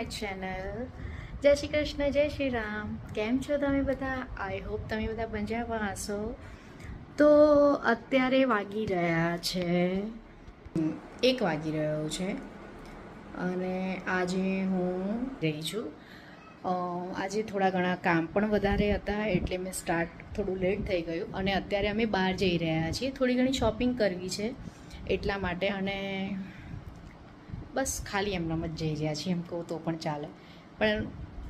My channel. જય શ્રી કૃષ્ણ, જય શ્રી રામ. કેમ છો તમે બધા? આઈ હોપ તમે બધા મજામાં હશો. તો અત્યારે વાગી રહ્યા છે 1 વાગી રહ્યો છે અને આજે હું રહી છું. આજે થોડા ઘણા કામ પણ વધારે હતા એટલે મેં સ્ટાર્ટ થોડું લેટ થઈ ગયું અને અત્યારે અમે બહાર જઈ રહ્યા છીએ. થોડી ઘણી શોપિંગ કરવી છે એટલા માટે અને બસ ખાલી એમનામ જ જઈ રહ્યા છીએ એમ કહું તો પણ ચાલે. પણ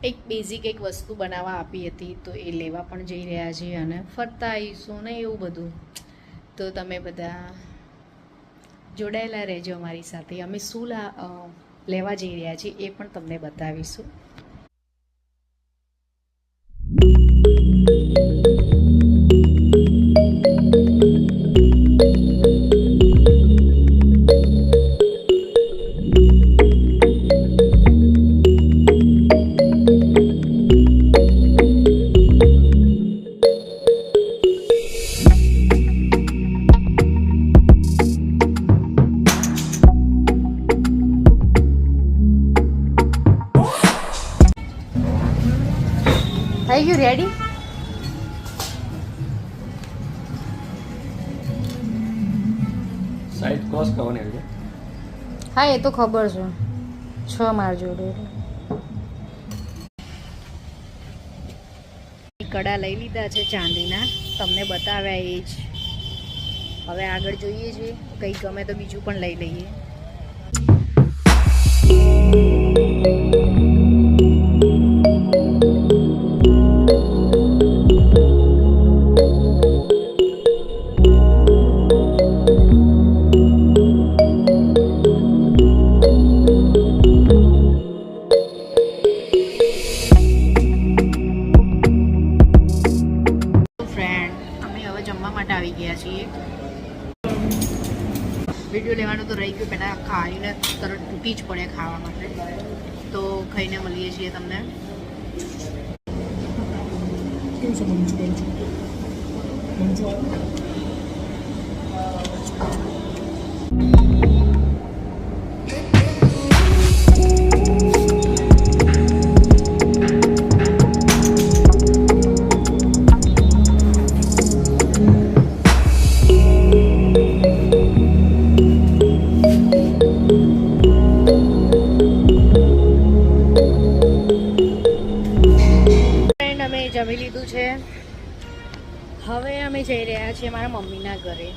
એક બેઝિક એક વસ્તુ બનાવવા આપી હતી તો એ લેવા પણ જઈ રહ્યા છીએ અને ફરતા આવીશું ને એવું બધું. તો તમે બધા જોડાયેલા રહેજો અમારી સાથે. અમે શું લેવા જઈ રહ્યા છીએ એ પણ તમને બતાવીશું. થઈ ગયું રેડી? સાઈડ ક્રોસ કરવાની છે. હા એ તો ખબર છે. 6 માર જોડે કડા લઈ લીધા છે ચાંદીના, તમને બતાવ્યા એ જ. હવે આગળ જોઈએ છે કંઈ ગમે તો બીજું પણ લઈ લઈએ. આવી ગયા છીએ. વિડીયો લેવાનું તો રહી ગયું, પહેલાં ખાઈને તરત તૂટી જ પડે ખાવા માટે. તો ખાઈને મળીએ છીએ તમને. જમી લીધું છે. હવે અમે જઈ રહ્યા છીએ મારા મમ્મીના ઘરે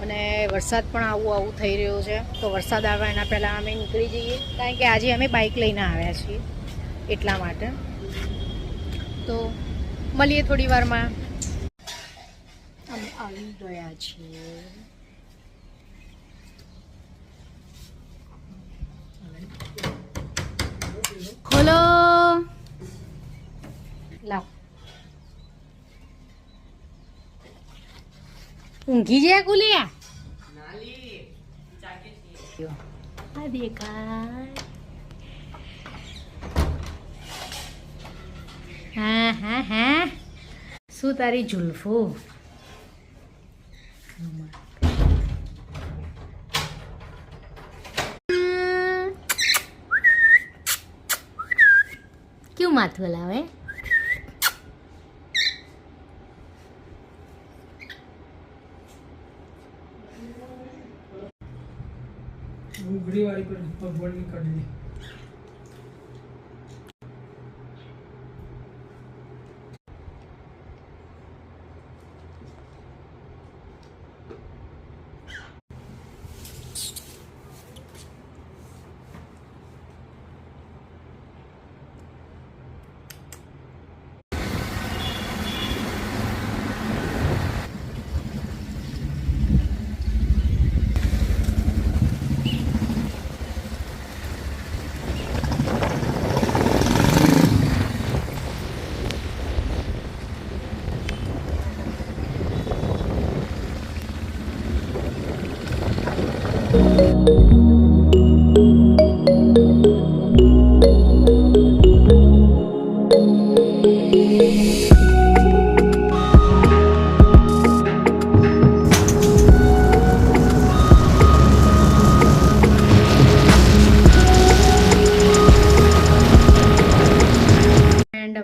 અને વરસાદ પણ આવું થઈ રહ્યો છે. તો વરસાદ આવે એના પહેલાં અમે નીકળી જઈએ, કારણ કે આજે અમે બાઇક લઈને આવ્યા છીએ એટલા માટે. તો મળીએ થોડી વારમાં. અમે આવી ગયા છીએ. ખોલો. લાવ. ઊંઘી જાય કુલિયા. આ દેખાય. હા હા હા. શું તારી જુલ્ફો? ક્યું માથું હલાવે? घड़ी वाली पर बोल निकाल दी.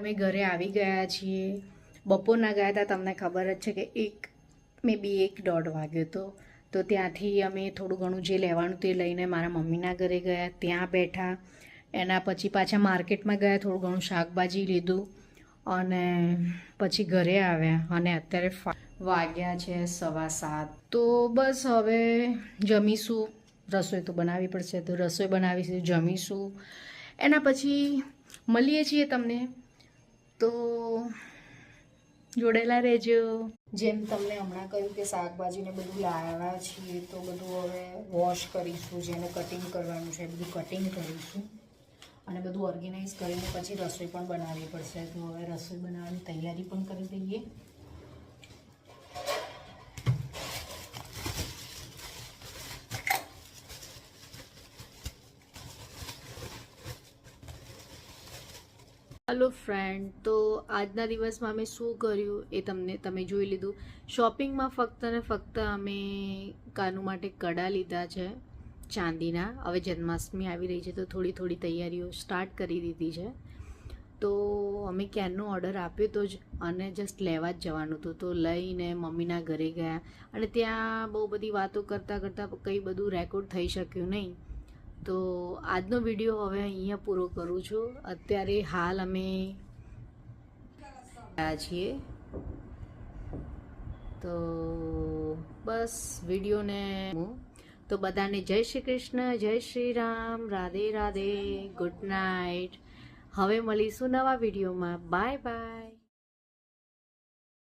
અમે ઘરે આવી ગયા છીએ. બપોરના ગયા હતા, તમને ખબર જ છે કે મે બી 1-1:30 વાગ્યો હતો. તો ત્યાંથી અમે થોડું ઘણું જે લેવાનું તે લઈને મારા મમ્મીના ઘરે ગયા, ત્યાં બેઠા. એના પછી પાછા માર્કેટમાં ગયા, થોડું ઘણું શાકભાજી લીધું અને પછી ઘરે આવ્યા. અને અત્યારે વાગ્યા છે 7:15. તો બસ હવે જમીશું. રસોઈ તો બનાવવી પડશે, તો રસોઈ બનાવીશું, જમીશું. એના પછી મળીએ છીએ તમને. તો જોડેલા રહેજો. જેમ તમને હમણાં કહ્યું કે શાકભાજીને બધું લાવ્યા છીએ, તો બધું હવે વોશ કરીશું. જેને કટિંગ કરવાનું છે બધું કટિંગ કરીશું અને બધું ઓર્ગેનાઇઝ કરીને પછી રસોઈ પણ બનાવવી પડશે. તો હવે રસોઈ બનાવવાની તૈયારી પણ કરી દઈએ. હેલો ફ્રેન્ડ, તો આજના દિવસમાં અમે શું કર્યું એ તમે જોઈ લીધું. શોપિંગમાં ફક્ત ને ફક્ત અમે કાનુ માટે કડા લીધા છે ચાંદીના. હવે જન્માષ્ટમી આવી રહી છે તો થોડી થોડી તૈયારીઓ સ્ટાર્ટ કરી દીધી છે. તો અમે ક્યારનો ઓર્ડર આપ્યો તો જ અને જસ્ટ લેવા જ જવાનું હતું. તો લઈને મમ્મીના ઘરે ગયા અને ત્યાં બહુ બધી વાતો કરતાં કરતાં કંઈ બધું રેકોર્ડ થઈ શક્યું નહીં. તો આજનો વિડીયો હવે અહીંયા પૂરો કરું છું. અત્યારે હાલ અમે ગયા છીએ. તો બસ વિડીયોને તો બધાને જય શ્રી કૃષ્ણ, જય શ્રી રામ, રાધે રાધે, ગુડ નાઇટ. હવે મળીશું નવા વિડીયોમાં. Bye bye.